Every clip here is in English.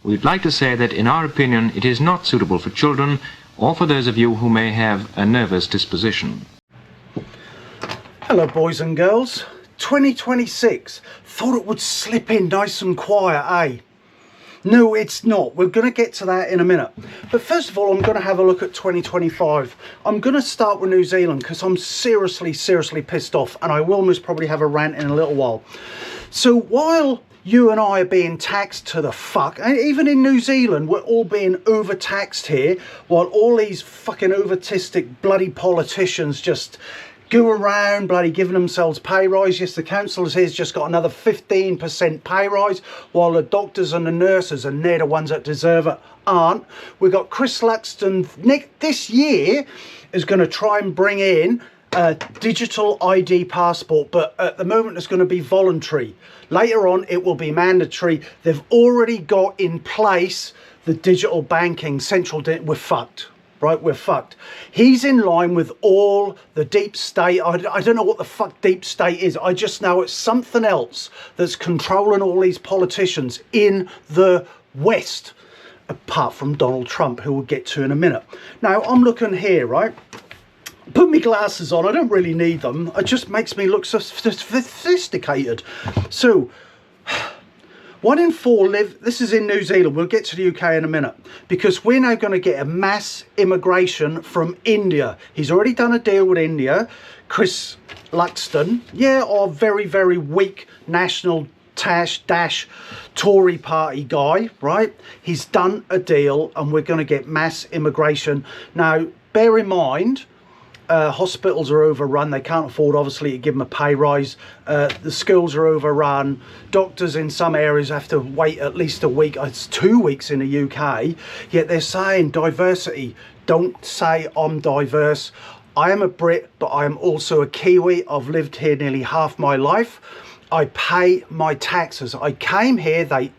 We'd like to say that in our opinion it is not suitable for children or for those of you who may have a nervous disposition. Hello boys and girls, 2026, thought it would slip in nice and quiet, eh? No, it's not. We're going to get to that in a minute. But first of all, I'm going to have a look at 2025. I'm going to start with New Zealand because I'm seriously pissed off, and I will most probably have a rant in a little while. So while you and I are being taxed to the fuck, and even in New Zealand, we're all being overtaxed here, while all these fucking overtistic bloody politicians just go around bloody giving themselves pay rise. Yes, the councillors here's just got another 15% pay rise, while the doctors and the nurses, and they're the ones that deserve it, aren't. We've got Chris Luxon this year is going to try and bring in a digital ID passport, but at the moment it's going to be voluntary. Later on it will be mandatory. They've already got in place the digital banking we're fucked. Right, we're fucked. He's in line with all the deep state. I don't know what the fuck deep state is. I just know it's something else that's controlling all these politicians in the West, apart from Donald Trump, who we'll get to in a minute. Now, I'm looking here, right? Put my glasses on. I don't really need them. It just makes me look so sophisticated. So, 1 in 4 live, this is in New Zealand, we'll get to the UK in a minute, because we're now going to get a mass immigration from India. He's already done a deal with India. Chris Luxon, yeah, our very weak national dash Tory party guy, right? He's done a deal and we're going to get mass immigration. Now, bear in mind, hospitals are overrun. They can't afford, obviously, to give them a pay rise. The schools are overrun. Doctors in some areas have to wait at least a week. It's 2 weeks in the UK. Yet they're saying diversity. Don't say I'm diverse. I am a Brit, but I am also a Kiwi. I've lived here nearly half my life. I pay my taxes. I came here, I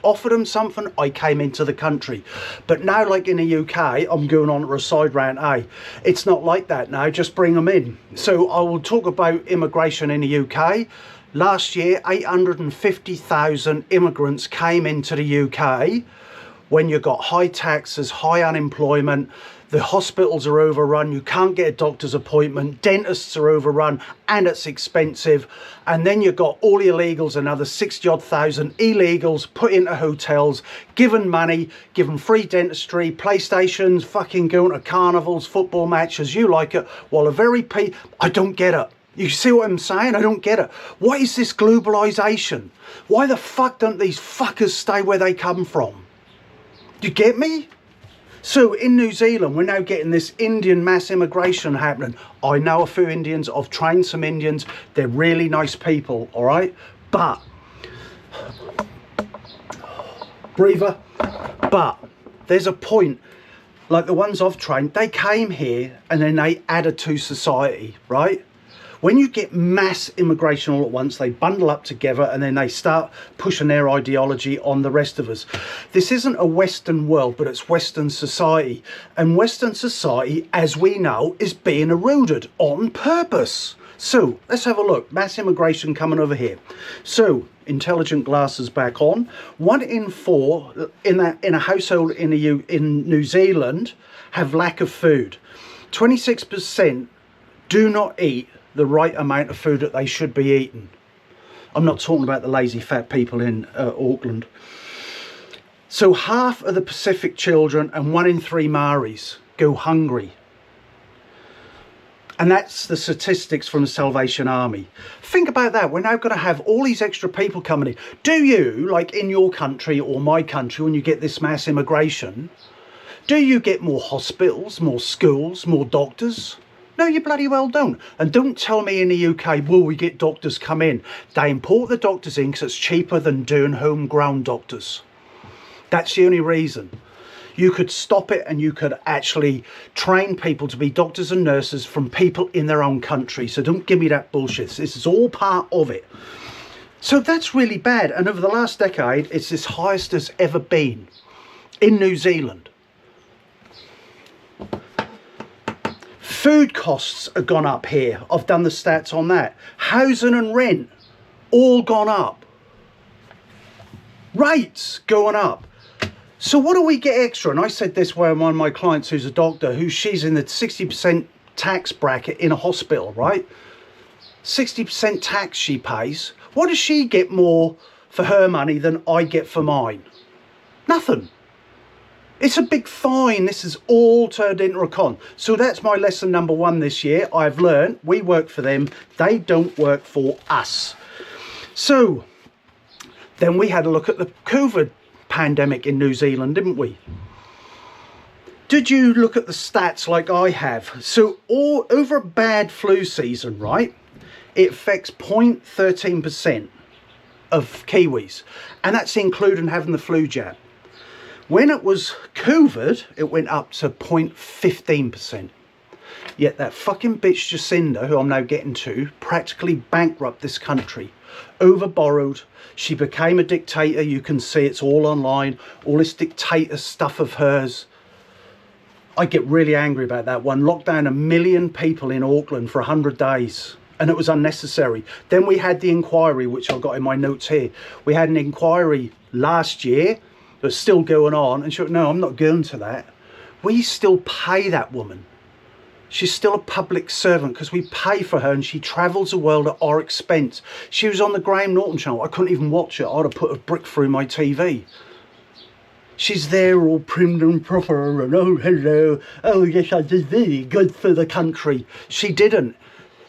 offered them something, I came into the country. But now, like in the UK, I'm going on to a side rant, it's not like that now, just bring them in. So I will talk about immigration in the UK. Last year, 850,000 immigrants came into the UK. When you've got high taxes, high unemployment, the hospitals are overrun, you can't get a doctor's appointment, dentists are overrun, and it's expensive. And then you've got all the illegals, another 60-odd thousand illegals put into hotels, given money, given free dentistry, PlayStations, fucking going to carnivals, football matches, you like it, while I don't get it. You see what I'm saying? I don't get it. What is this globalisation? Why the fuck don't these fuckers stay where they come from? Do you get me? So in New Zealand, we're now getting this Indian mass immigration happening. I know a few Indians. I've trained some Indians. They're really nice people, all right? But, breather, but there's a point, like the ones I've trained, they came here and then they added to society, right? When you get mass immigration all at once, they bundle up together and then they start pushing their ideology on the rest of us. This isn't a Western world, but it's Western society. And Western society, as we know, is being eroded on purpose. So let's have a look. Mass immigration coming over here. So intelligent glasses back on. 1 in 4 in a household in New Zealand have lack of food. 26% do not eat the right amount of food that they should be eating. I'm not talking about the lazy fat people in Auckland. So half of the Pacific children and 1 in 3 Maoris go hungry. And that's the statistics from the Salvation Army. Think about that. We're now going to have all these extra people coming in. Do you, like in your country or my country, when you get this mass immigration, do you get more hospitals, more schools, more doctors? No, you bloody well don't. And don't tell me in the UK, will we get doctors come in? They import the doctors in because it's cheaper than doing homegrown doctors. That's the only reason. You could stop it and you could actually train people to be doctors and nurses from people in their own country. So don't give me that bullshit. This is all part of it. So that's really bad. And over the last decade, it's as highest as ever been in New Zealand. Food costs have gone up here. I've done the stats on that. Housing and rent, all gone up. Rates going up. So what do we get extra? And I said this where one of my clients who's a doctor, she's in the 60% tax bracket in a hospital, right? 60% tax she pays. What does she get more for her money than I get for mine? Nothing. It's a big fine. This is all turned into a con. So that's my lesson number one this year. I've learned we work for them. They don't work for us. So then we had a look at the COVID pandemic in New Zealand, didn't we? Did you look at the stats like I have? So all over a bad flu season, right? It affects 0.13% of Kiwis. And that's including having the flu jab. When it was COVID, it went up to 0.15%. Yet that fucking bitch Jacinda, who I'm now getting to, practically bankrupt this country. Over-borrowed. She became a dictator. You can see it's all online. All this dictator stuff of hers. I get really angry about that one. Locked down 1 million people in Auckland for 100 days. And it was unnecessary. Then we had the inquiry, which I've got in my notes here. We had an inquiry last year that's still going on. And she went, no, I'm not going to that. We still pay that woman. She's still a public servant because we pay for her and she travels the world at our expense. She was on the Graham Norton channel. I couldn't even watch it. I'd have put a brick through my TV. She's there all prim and proper and oh, hello. Oh, yes, I did really good for the country. She didn't.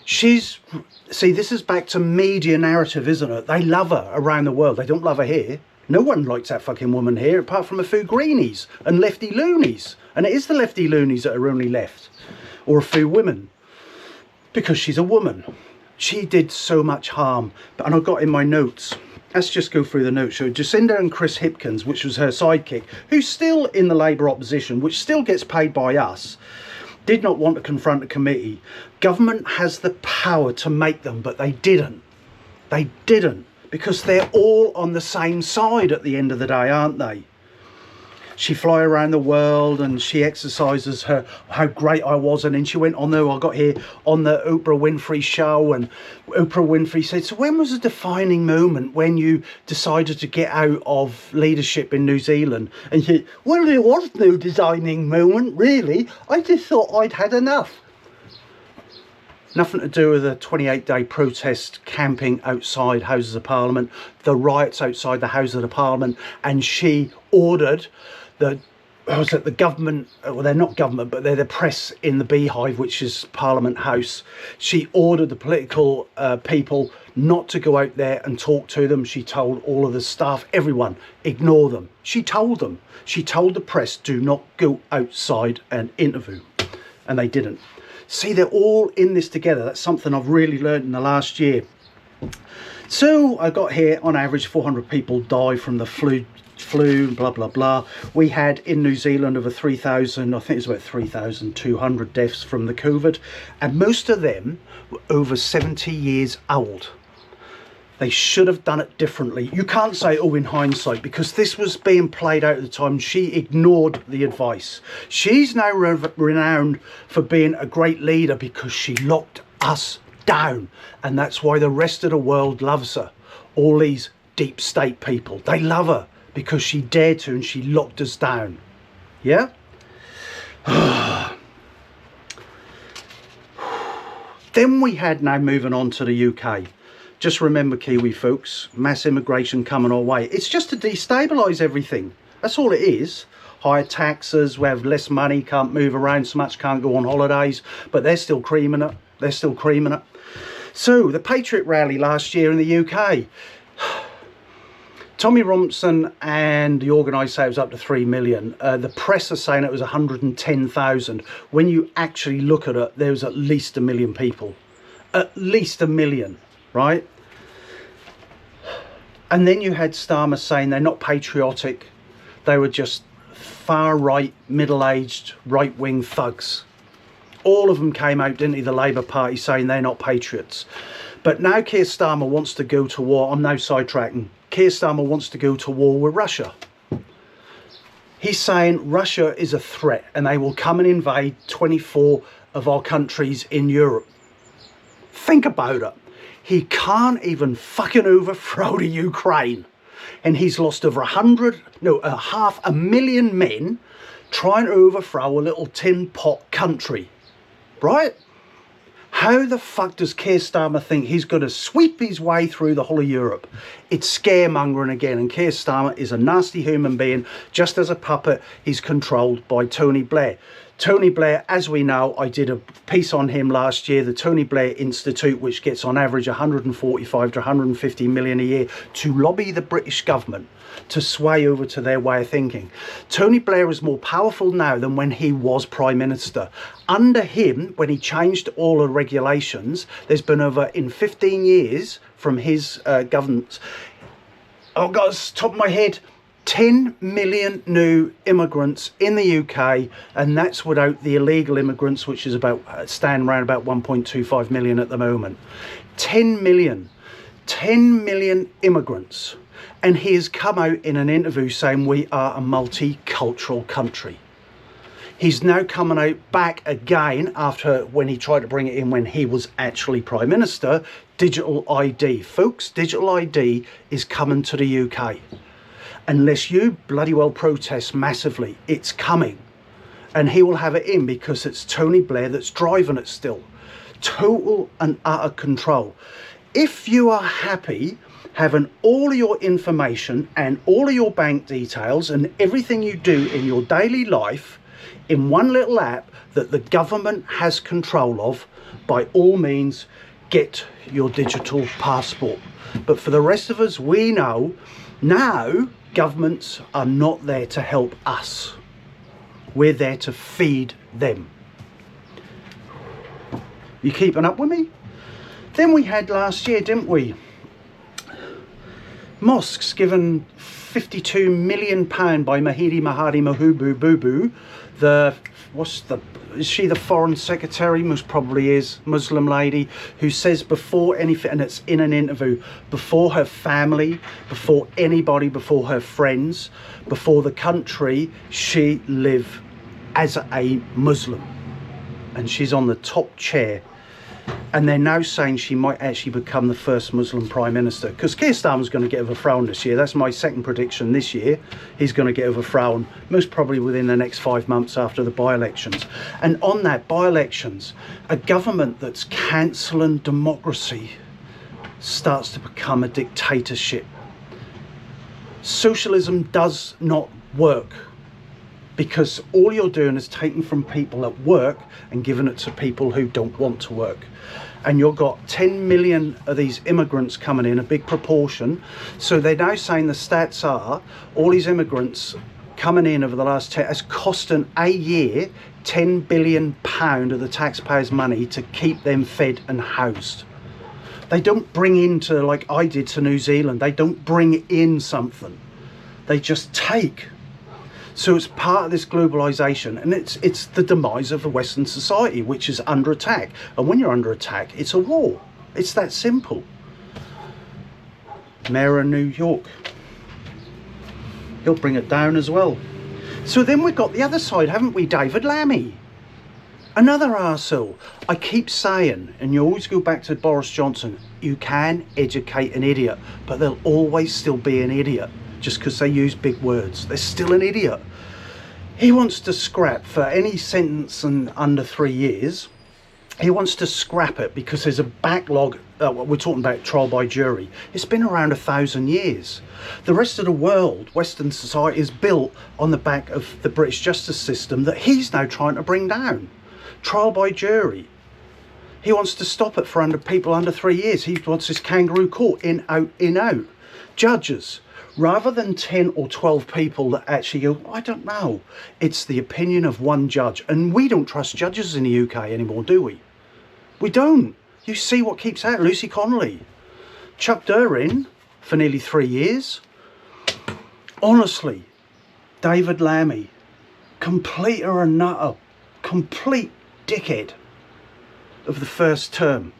See, this is back to media narrative, isn't it? They love her around the world. They don't love her here. No one likes that fucking woman here apart from a few greenies and lefty loonies. And it is the lefty loonies that are only left. Or a few women, because she's a woman. She did so much harm. And I got in my notes, let's just go through the notes. So Jacinda and Chris Hipkins, which was her sidekick, who's still in the Labour opposition, which still gets paid by us, did not want to confront the committee. Government has the power to make them, but they didn't. They didn't, because they're all on the same side at the end of the day, aren't they? She fly around the world and she exercises her how great I was, and then she went on there. I got here on the Oprah Winfrey show, and Oprah Winfrey said, so when was the defining moment when you decided to get out of leadership in New Zealand? And she said, well, there was no defining moment really. I just thought I'd had enough. Nothing to do with the 28-day protest camping outside Houses of Parliament, the riots outside the Houses of Parliament, and she ordered the government, well, they're not government, but they're the press in the Beehive, which is Parliament House. She ordered the political people not to go out there and talk to them. She told all of the staff, everyone, ignore them. She told them. She told the press, do not go outside and interview. And they didn't. See, they're all in this together. That's something I've really learned in the last year. So I got here, on average, 400 people die from the flu, blah, blah, blah. We had in New Zealand over 3,000, I think it's about 3,200 deaths from the COVID. And most of them were over 70 years old. They should have done it differently. You can't say, oh, in hindsight, because this was being played out at the time. She ignored the advice. She's now renowned for being a great leader because she locked us down. And that's why the rest of the world loves her. All these deep state people, they love her because she dared to and she locked us down. Yeah? Then we had, now moving on to the UK. Just remember, Kiwi folks, mass immigration coming our way. It's just to destabilise everything. That's all it is. Higher taxes, we have less money, can't move around so much, can't go on holidays, but they're still creaming it. They're still creaming it. So, the Patriot rally last year in the UK. Tommy Robinson and the organisers say it was up to 3 million. The press are saying it was 110,000. When you actually look at it, there was at least 1 million people. At least 1 million, right? And then you had Starmer saying they're not patriotic. They were just far-right, middle-aged, right-wing thugs. All of them came out, didn't they, the Labour Party, saying they're not patriots. But now Keir Starmer wants to go to war. I'm now sidetracking. Keir Starmer wants to go to war with Russia. He's saying Russia is a threat and they will come and invade 24 of our countries in Europe. Think about it. He can't even fucking overthrow the Ukraine. and he's lost over 500,000 men trying to overthrow a little tin pot country, right? How the fuck does Keir Starmer think he's going to sweep his way through the whole of Europe? It's scaremongering again, and Keir Starmer is a nasty human being. Just as a puppet, he's controlled by Tony Blair. Tony Blair, as we know, I did a piece on him last year, the Tony Blair Institute, which gets on average 145 to 150 million a year to lobby the British government to sway over to their way of thinking. Tony Blair is more powerful now than when he was Prime Minister. Under him, when he changed all the regulations, there's been over, in 15 years from his governance, I've got top of my head, 10 million new immigrants in the UK, and that's without the illegal immigrants, which is about standing around about 1.25 million at the moment. 10 million immigrants, and he has come out in an interview saying we are a multicultural country. He's now coming out back again after when he tried to bring it in when he was actually Prime Minister. Digital ID, folks, digital ID is coming to the UK. Unless you bloody well protest massively, it's coming. And he will have it in because it's Tony Blair that's driving it still. Total and utter control. If you are happy having all of your information and all of your bank details and everything you do in your daily life in one little app that the government has control of, by all means, get your digital passport. But for the rest of us, we know now governments are not there to help us. We're there to feed them. You keeping up with me? Then we had last year, didn't we? Mosques given £52 million by Mahdi Mahubu Bubu. Is she the foreign secretary? Most probably is. Muslim lady who says before anything, and it's in an interview, before her family, before anybody, before her friends, before the country, she lived as a Muslim. And she's on the top chair. And they're now saying she might actually become the first Muslim Prime Minister. Because Keir Starmer's going to get overthrown this year. That's my second prediction this year. He's going to get overthrown, most probably within the next 5 months after the by-elections. And on that by-elections, a government that's cancelling democracy starts to become a dictatorship. Socialism does not work, because all you're doing is taking from people at work and giving it to people who don't want to work. And you've got 10 million of these immigrants coming in, a big proportion. So they're now saying the stats are all these immigrants coming in over the last 10 has costing a year £10 billion of the taxpayers' money to keep them fed and housed. They don't bring into, like I did to New Zealand, they don't bring in something. They just take. So it's part of this globalization, and it's the demise of the Western society, which is under attack. And when you're under attack, it's a war. It's that simple. Mayor of New York, he'll bring it down as well. So then we've got the other side, haven't we? David Lammy, another arsehole. I keep saying, and you always go back to Boris Johnson, you can educate an idiot, but they'll always still be an idiot. Just because they use big words, they're still an idiot. He wants to scrap for any sentence under 3 years. He wants to scrap it because there's a backlog. We're talking about trial by jury. It's been around 1,000 years. The rest of the world, Western society, is built on the back of the British justice system that he's now trying to bring down. Trial by jury. He wants to stop it for people under 3 years. He wants this kangaroo court, in, out, in, out. Judges. Rather than 10 or 12 people that actually go, I don't know. It's the opinion of one judge. And we don't trust judges in the UK anymore, do we? We don't. You see what keeps out. Lucy Connolly. Chucked her in for nearly 3 years. Honestly, David Lammy, complete or a nutter, complete dickhead of the first term.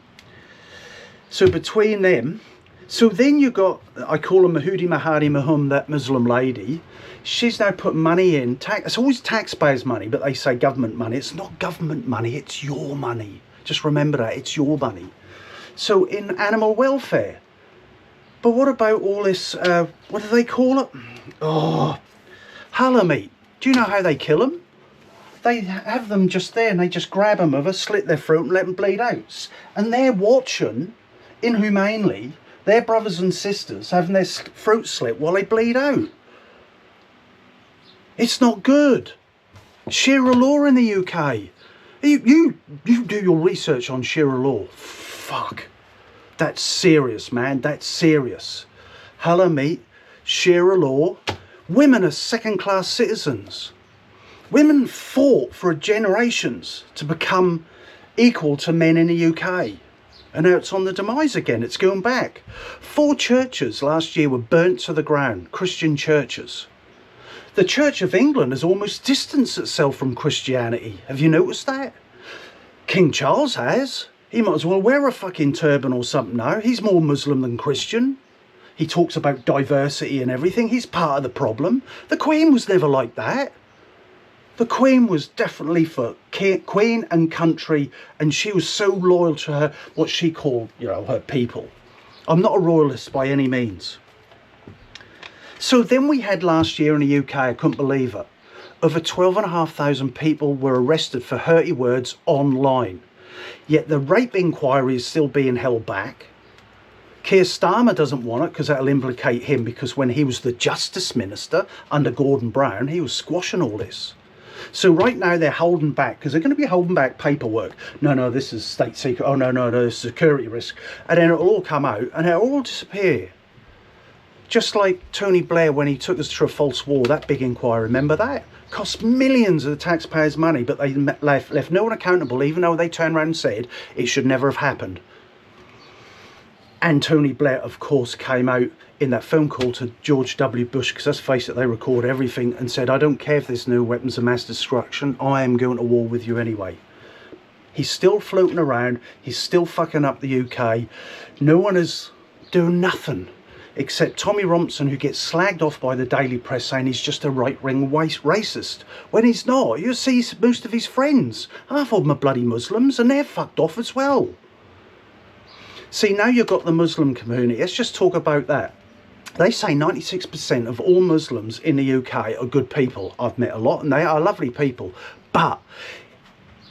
So between them, so then you got, I call her Mahdi Mahum, that Muslim lady. She's now putting money in. It's always taxpayers' money, but they say government money. It's not government money, it's your money. Just remember that, it's your money. So in animal welfare, But what about all this, what do they call it? Oh, halal meat. Do you know how they kill them? They have them just there and they just grab them over, slit their throat and let them bleed out. And they're watching, inhumanely, their brothers and sisters having their throat slit while they bleed out. It's not good. Sharia law in the UK. You do your research on Sharia law. Fuck. That's serious, man. That's serious. Halal meat, Sharia law. Women are second-class citizens. Women fought for generations to become equal to men in the UK. And now it's on the demise again. It's going back. 4 churches last year were burnt to the ground. Christian churches. The Church of England has almost distanced itself from Christianity. Have you noticed that? King Charles has. He might as well wear a fucking turban or something now. He's more Muslim than Christian. He talks about diversity and everything. He's part of the problem. The Queen was never like that. The Queen was definitely for Queen and country, and she was so loyal to her, what she called, you know, her people. I'm not a royalist by any means. So then we had last year in the UK, I couldn't believe it, over 12,500 people were arrested for hurty words online. Yet the rape inquiry is still being held back. Keir Starmer doesn't want it because that'll implicate him, because when he was the Justice Minister under Gordon Brown, he was squashing all this. So right now they're holding back because they're going to be holding back paperwork. No, this is state secret. Oh, no, this is security risk. And then it'll all come out and it'll all disappear. Just like Tony Blair when he took us through a false war, that big inquiry, remember that? Cost millions of the taxpayers' money, but they left no one accountable, even though they turned around and said it should never have happened. And Tony Blair, of course, came out in that phone call to George W. Bush, because let's face it, they record everything, and said, I don't care if there's no weapons of mass destruction, I am going to war with you anyway. He's still floating around, he's still fucking up the UK. No one is doing nothing, except Tommy Robinson, who gets slagged off by the Daily Press saying he's just a right-wing racist, when he's not. You see most of his friends, half of them are bloody Muslims, and they're fucked off as well. See, now you've got the Muslim community. Let's just talk about that. They say 96% of all Muslims in the UK are good people. I've met a lot and they are lovely people. But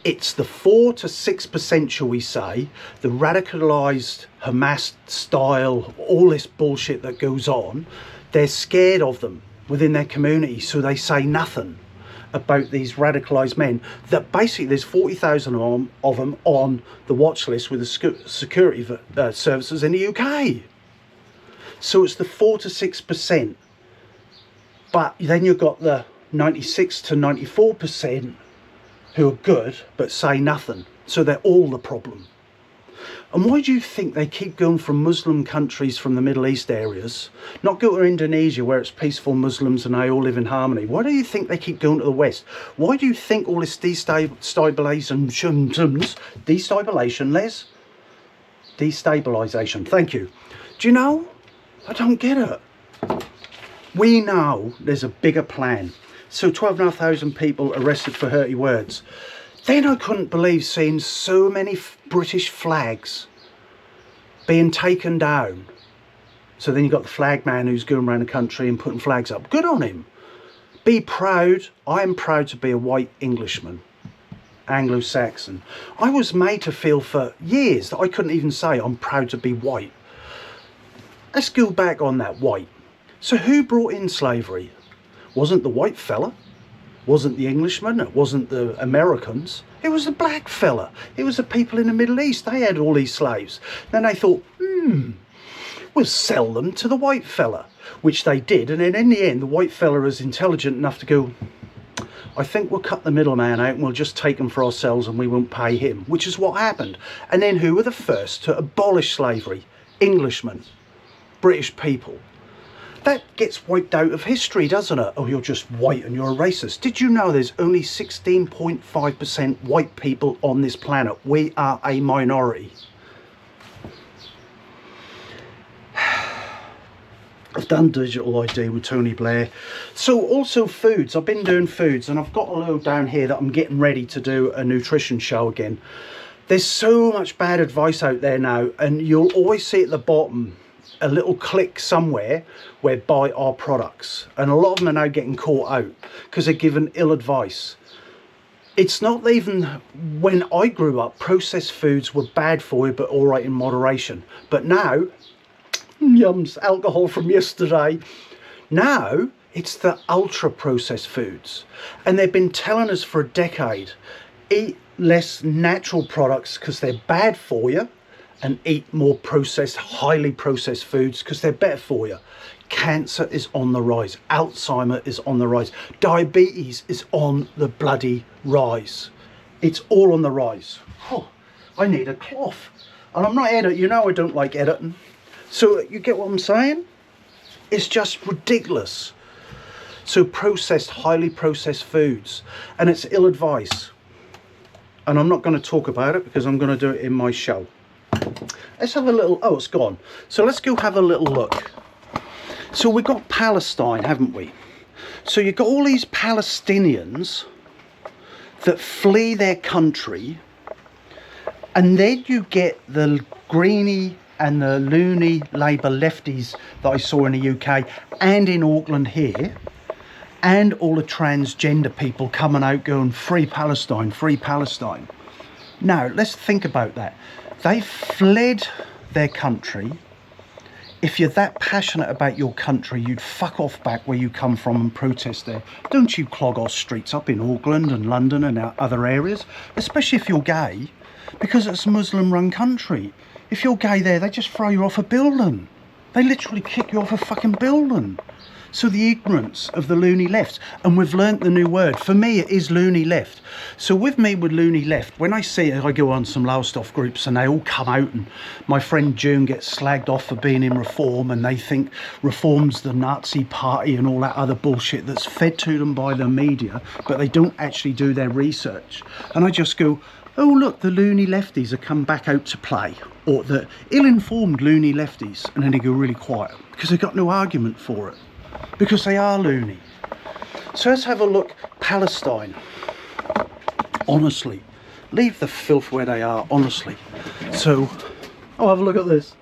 it's the 4 to 6%, shall we say, the radicalised Hamas style, all this bullshit that goes on. They're scared of them within their community, so they say nothing about these radicalised men. That basically there's 40,000 of them on the watch list with the security services in the UK. So it's the 4 to 6%. But then you've got the 96 to 94% who are good but say nothing. So they're all the problem. And why do you think they keep going from Muslim countries from the Middle East areas, not go to Indonesia where it's peaceful Muslims and they all live in harmony? Why do you think they keep going to the West? Why do you think all this destabilisation, thank you. Do you know? I don't get it. We know there's a bigger plan. So 12,500 people arrested for hurty words. Then I couldn't believe seeing so many British flags being taken down. So then you've got the flag man who's going around the country and putting flags up. Good on him. Be proud. I am proud to be a white Englishman, Anglo-Saxon. I was made to feel for years that I couldn't even say I'm proud to be white. Let's go back on that white. So who brought in slavery? Wasn't the white fella? Wasn't the Englishman, it wasn't the Americans, it was the black fella. It was the people in the Middle East. They had all these slaves. Then they thought, we'll sell them to the white fella, which they did. And then in the end, the white fella is intelligent enough to go, I think we'll cut the middleman out and we'll just take them for ourselves and we won't pay him, which is what happened. And then who were the first to abolish slavery? Englishmen, British people. That gets wiped out of history, doesn't it? Oh, you're just white and you're a racist. Did you know there's only 16.5% white people on this planet? We are a minority. I've done digital ID with Tony Blair. So also foods. I've been doing foods and I've got a load down here that I'm getting ready to do a nutrition show again. There's so much bad advice out there now, and you'll always see at the bottom, a little clique somewhere where buy our products, and a lot of them are now getting caught out because they're given ill advice. It's not even, when I grew up, processed foods were bad for you but all right in moderation. But now, yums, alcohol from yesterday. Now it's the ultra processed foods, and they've been telling us for a decade, eat less natural products because they're bad for you, and eat more processed, highly processed foods because they're better for you. Cancer is on the rise. Alzheimer is on the rise. Diabetes is on the bloody rise. It's all on the rise. Oh, I need a cloth. And I'm not editing. You know I don't like editing. So you get what I'm saying? It's just ridiculous. So processed, highly processed foods. And it's ill advice. And I'm not going to talk about it because I'm going to do it in my show. Let's have a little, oh, it's gone. So let's go have a little look. So we've got Palestine, haven't we? So you've got all these Palestinians that flee their country, and then you get the greeny and the loony Labour lefties that I saw in the UK and in Auckland here, and all the transgender people coming out going, free Palestine, free Palestine. Now, let's think about that. They fled their country. If you're that passionate about your country, you'd fuck off back where you come from and protest there. Don't you clog our streets up in Auckland and London and other areas, especially if you're gay, because it's a Muslim-run country. If you're gay there, they just throw you off a building. They literally kick you off a fucking building. So the ignorance of the loony left, and we've learnt the new word. For me, it is loony left. So with me, with loony left, when I see it, I go on some Lowestoft groups and they all come out, and my friend June gets slagged off for being in Reform, and they think Reform's the Nazi party and all that other bullshit that's fed to them by the media, but they don't actually do their research. And I just go, oh look, the loony lefties have come back out to play, or the ill-informed loony lefties, and then they go really quiet because they've got no argument for it. Because they are loony. So let's have a look. Palestine. Honestly, leave the filth where they are, honestly. So, oh, have a look at this.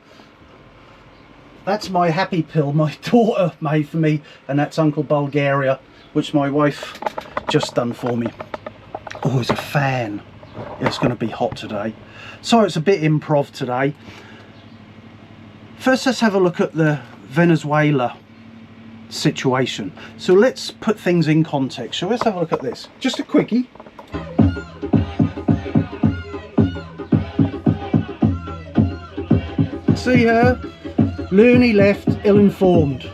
That's my happy pill my daughter made for me, and that's Uncle Bulgaria, which my wife just done for me. Oh, it's a fan. It's going to be hot today. So it's a bit improv today. First, let's have a look at the Venezuela situation. So let's put things in context. So let's have a look at this. Just a quickie. See her? Loony left, ill-informed.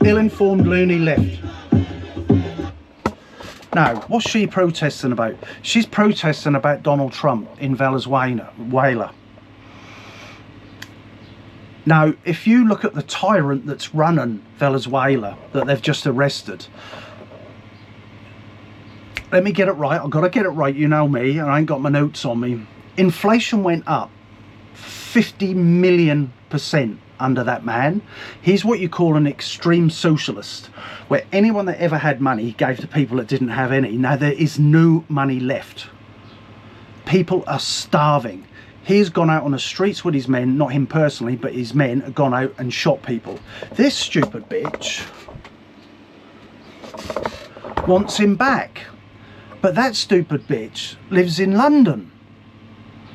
Ill-informed loony left. Now, what's she protesting about? She's protesting about Donald Trump in Venezuela. Now, if you look at the tyrant that's running Venezuela, that they've just arrested, let me get it right. I've got to get it right. You know me, and I ain't got my notes on me. Inflation went up 50 million% under that man. He's what you call an extreme socialist, where anyone that ever had money he gave to people that didn't have any. Now, there is no money left. People are starving. He's gone out on the streets with his men, not him personally, but his men have gone out and shot people. This stupid bitch wants him back. But that stupid bitch lives in London.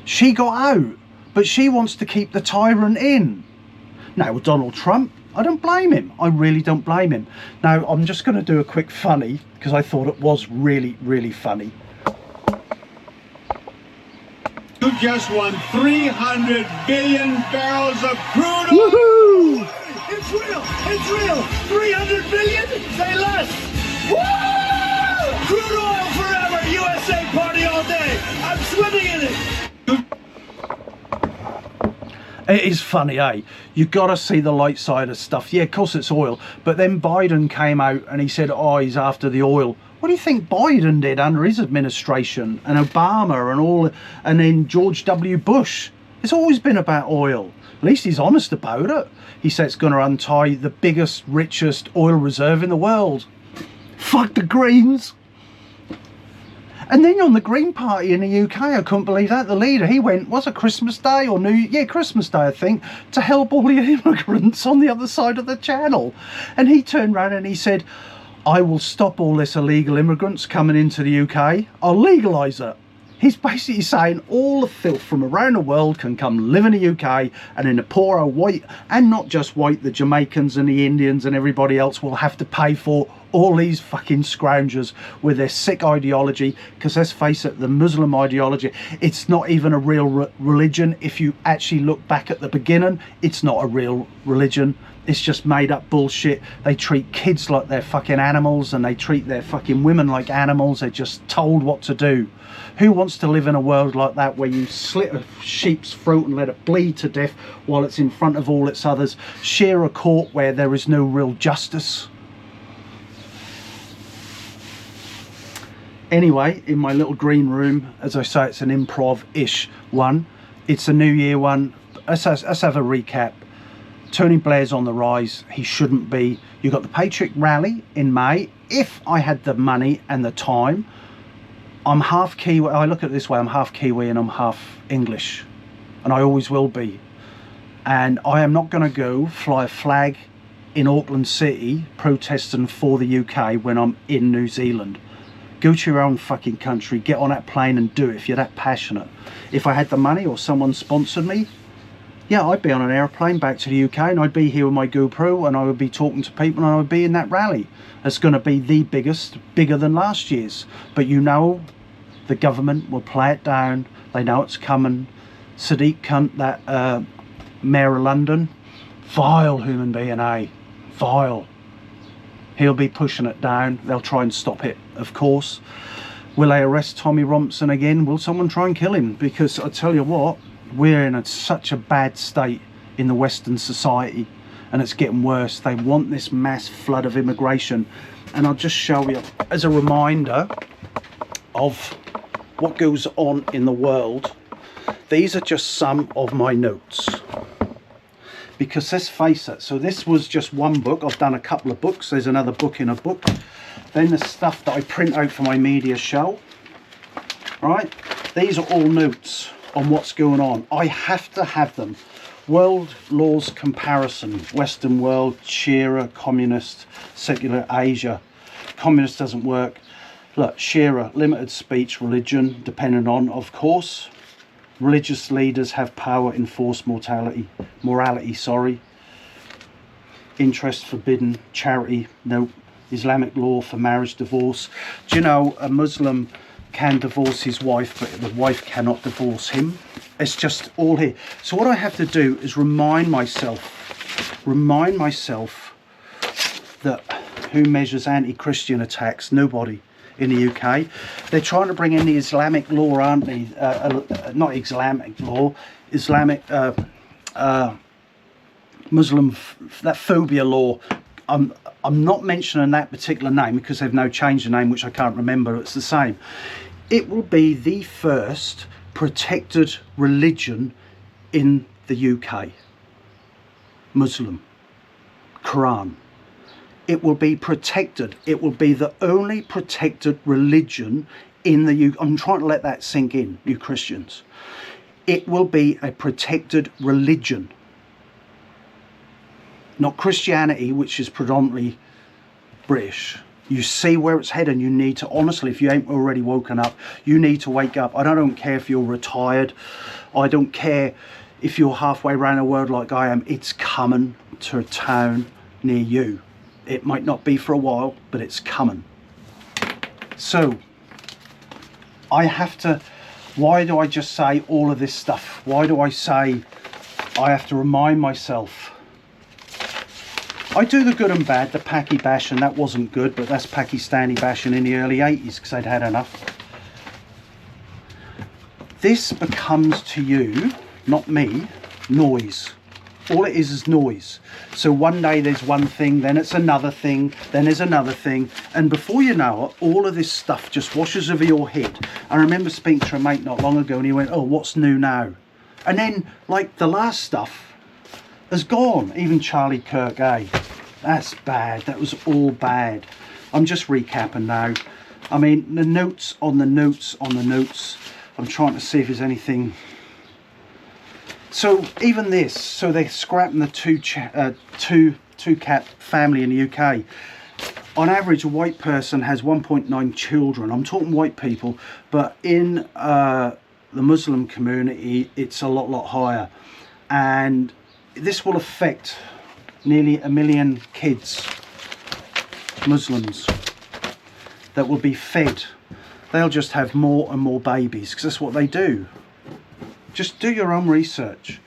She got out, but she wants to keep the tyrant in. Now, with Donald Trump, I don't blame him. I really don't blame him. Now, I'm just going to do a quick funny, because I thought it was really, really funny. You just won 300 billion barrels of crude oil. Woohoo! It's real. It's real. 300 billion? Say less. Woo! Crude oil forever. USA party all day. I'm swimming in it. It is funny, eh? You gotta see the light side of stuff. Yeah, of course it's oil. But then Biden came out and he said, oh, he's after the oil. What do you think Biden did under his administration, and Obama and all, and then George W. Bush? It's always been about oil. At least he's honest about it. He said it's going to untie the biggest, richest oil reserve in the world. Fuck the Greens. And then on the Green Party in the UK, I couldn't believe that. The leader, he went, was it Christmas Day or Christmas Day, I think, to help all the immigrants on the other side of the channel. And he turned around and he said, I will stop all this illegal immigrants coming into the UK. I'll legalise it. He's basically saying all the filth from around the world can come live in the UK, and in the poorer white, and not just white, the Jamaicans and the Indians and everybody else will have to pay for all these fucking scroungers with their sick ideology. Because let's face it, the Muslim ideology, it's not even a real religion. If you actually look back at the beginning, it's not a real religion. It's just made up bullshit. They treat kids like they're fucking animals, and they treat their fucking women like animals. They're just told what to do. Who wants to live in a world like that, where you slit a sheep's throat and let it bleed to death while it's in front of all its others? Share a court where there is no real justice. Anyway, in my little green room, as I say, it's an improv-ish one. It's a New Year one. Let's have a recap. Tony Blair's on the rise. He shouldn't be. You've got the Patriot Rally in May. If I had the money and the time, I'm half Kiwi. I look at it this way, I'm half Kiwi and I'm half English, and I always will be. And I am not going to go fly a flag in Auckland City protesting for the UK when I'm in New Zealand. Go to your own fucking country, get on that plane and do it if you're that passionate. If I had the money or someone sponsored me, yeah, I'd be on an airplane back to the UK, and I'd be here with my GoPro, and I would be talking to people, and I would be in that rally. It's going to be the biggest, bigger than last year's. But you know, the government will play it down. They know it's coming. Sadiq Khan, that Mayor of London, vile human being, eh? Vile. He'll be pushing it down. They'll try and stop it, of course. Will they arrest Tommy Robinson again? Will someone try and kill him? Because I tell you what, we're in such a bad state in the Western society, and it's getting worse. They want this mass flood of immigration. And I'll just show you as a reminder of what goes on in the world. These are just some of my notes, because let's face it, so this was just one book. I've done a couple of books. There's another book in a book. Then the stuff that I print out for my media show, right? These are all notes on what's going on. I have to have them. World laws comparison, Western world, Shearer, communist, secular Asia. Communist doesn't work. Look, Shearer, limited speech, religion, dependent on, of course. Religious leaders have power, enforce morality. Interest forbidden, charity, no. Islamic law for marriage, divorce. Do you know a Muslim can divorce his wife, but the wife cannot divorce him? It's just all here. So what I have to do is remind myself that who measures anti-Christian attacks? Nobody in the UK. They're trying to bring in the Islamic law, aren't they? Not Islamic law, Islamic Muslim, that phobia law. I'm not mentioning that particular name because they've now changed the name, which I can't remember. It's the same. It will be the first protected religion in the UK. Muslim. Quran. It will be protected. It will be the only protected religion in the UK. I'm trying to let that sink in, you Christians. It will be a protected religion. Not Christianity, which is predominantly British. You see where it's heading. You need to, honestly, if you ain't already woken up, you need to wake up. I don't care if you're retired. I don't care if you're halfway around the world like I am. It's coming to a town near you. It might not be for a while, but it's coming. So, I have to, why do I just say all of this stuff? Why do I say I have to remind myself? I do the good and bad, the Paki bashing, that wasn't good, but that's Pakistani bashing in the early 80s because they'd had enough. This becomes to you, not me, noise. All it is noise. So one day there's one thing, then it's another thing, then there's another thing, and before you know it, all of this stuff just washes over your head. I remember speaking to a mate not long ago and he went, oh, what's new now? And then, like, the last stuff has gone. Even Charlie Kirk, eh? That's bad. That was all bad. I'm just recapping now. I mean, the notes on the notes on the notes. I'm trying to see if there's anything. So even this, so they're scrapping the two cat family in the UK. On average, a white person has 1.9 children. I'm talking white people, but in the Muslim community, it's a lot higher. And this will affect nearly 1 million kids, Muslims, that will be fed. They'll just have more and more babies because that's what they do. Just do your own research.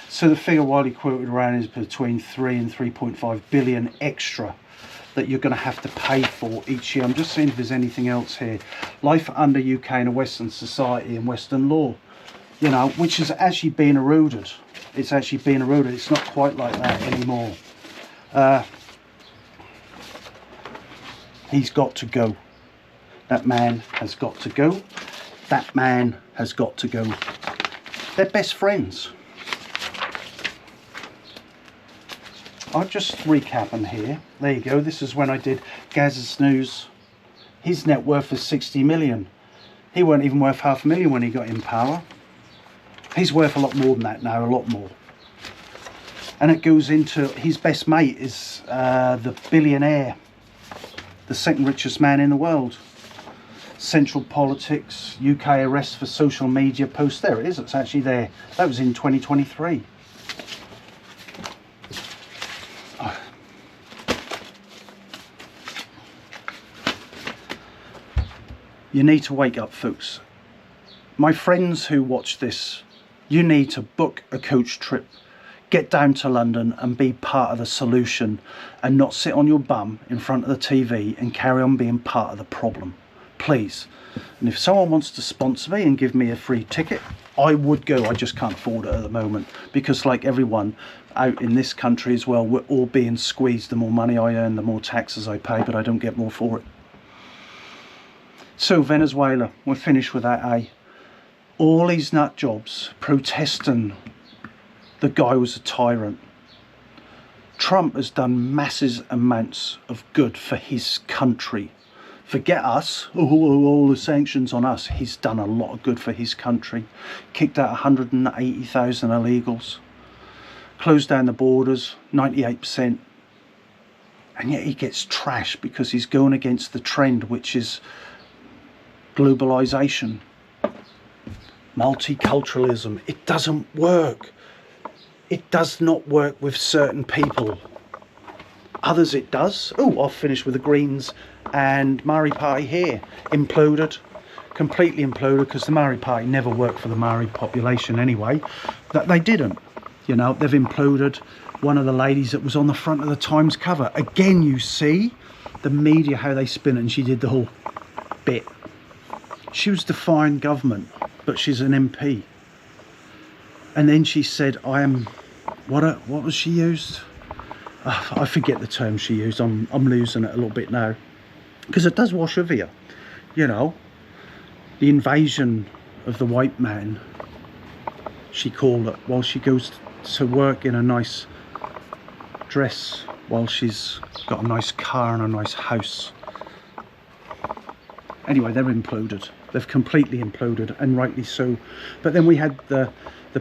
So the figure widely quoted around is between 3 and 3.5 billion extra that you're going to have to pay for each year. I'm just seeing if there's anything else here. Life under UK in a Western society and Western law, you know, which is actually being eroded. It's actually being eroded. It's not quite like that anymore. He's got to go. That man has got to go. That man has got to go. They're best friends. I'll just recap them here. There you go. This is when I did Gaz's News. His net worth is 60 million. He weren't even worth $500,000 when he got in power. He's worth a lot more than that now, a lot more. And it goes into his best mate is the billionaire, the second richest man in the world. Central politics, UK arrest for social media posts. There it is, it's actually there. That was in 2023. You need to wake up, folks. My friends who watch this, you need to book a coach trip. Get down to London and be part of the solution and not sit on your bum in front of the TV and carry on being part of the problem. Please. And if someone wants to sponsor me and give me a free ticket, I would go. I just can't afford it at the moment because, like everyone out in this country as well, we're all being squeezed. The more money I earn, the more taxes I pay, but I don't get more for it. So Venezuela, we're finished with that, eh? All these nut jobs protesting the guy was a tyrant. Trump has done massive amounts of good for his country. Forget us, all the sanctions on us. He's done a lot of good for his country. Kicked out 180,000 illegals. Closed down the borders, 98%. And yet he gets trashed because he's going against the trend, which is globalization, multiculturalism. It doesn't work. It does not work with certain people. Others it does. Oh, I'll finish with the Greens and Maori Party here. Imploded, completely imploded, because the Maori Party never worked for the Maori population anyway. That they didn't. You know, they've imploded. One of the ladies that was on the front of the Times cover. Again, you see the media, how they spin it, and she did the whole bit. She was defying government, but she's an MP. And then she said, I am, what was she used? I forget the term she used. I'm losing it a little bit now. Because it does wash over you. You know, the invasion of the white man, she called it, while she goes to work in a nice dress, while she's got a nice car and a nice house. Anyway, they're imploded. They've completely imploded, and rightly so. But then we had the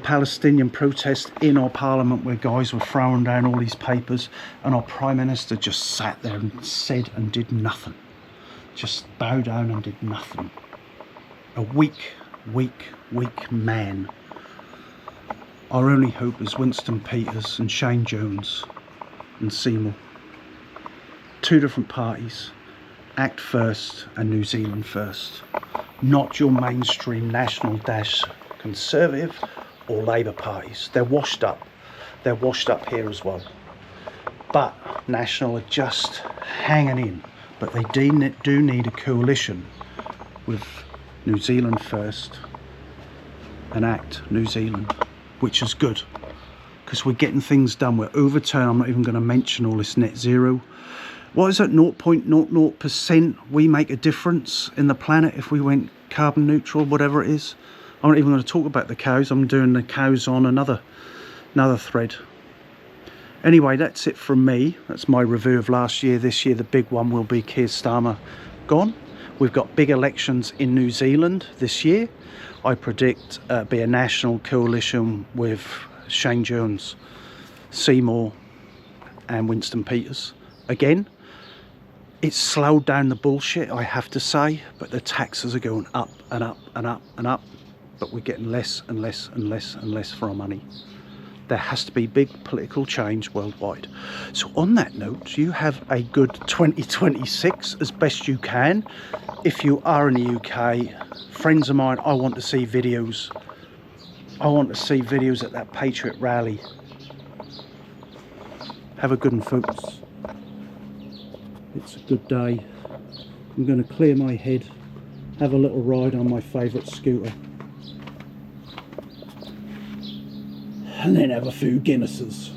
Palestinian protest in our parliament where guys were throwing down all these papers, and our Prime Minister just sat there and said and did nothing. Just bowed down and did nothing. A weak man. Our only hope is Winston Peters and Shane Jones and Seymour. Two different parties. Act First and New Zealand First. Not your mainstream National Dash Conservative or Labour parties. They're washed up. They're washed up here as well. But National are just hanging in. But they do need a coalition with New Zealand First and Act New Zealand, which is good. Because we're getting things done. We're overturning. I'm not even going to mention all this net zero. What is it, 0.00%? We make a difference in the planet if we went carbon neutral, whatever it is. I'm not even going to talk about the cows. I'm doing the cows on another thread. Anyway, that's it from me. That's my review of last year. This year, the big one will be Keir Starmer gone. We've got big elections in New Zealand this year. I predict be a national coalition with Shane Jones, Seymour and Winston Peters. Again, it's slowed down the bullshit, I have to say, but the taxes are going up and up and up and up, but we're getting less and less and less and less for our money. There has to be big political change worldwide. So on that note, you have a good 2026 as best you can. If you are in the UK, friends of mine, I want to see videos. I want to see videos at that Patriot rally. Have a good one, folks. It's a good day. I'm going to clear my head, have a little ride on my favourite scooter, and then have a few Guinnesses.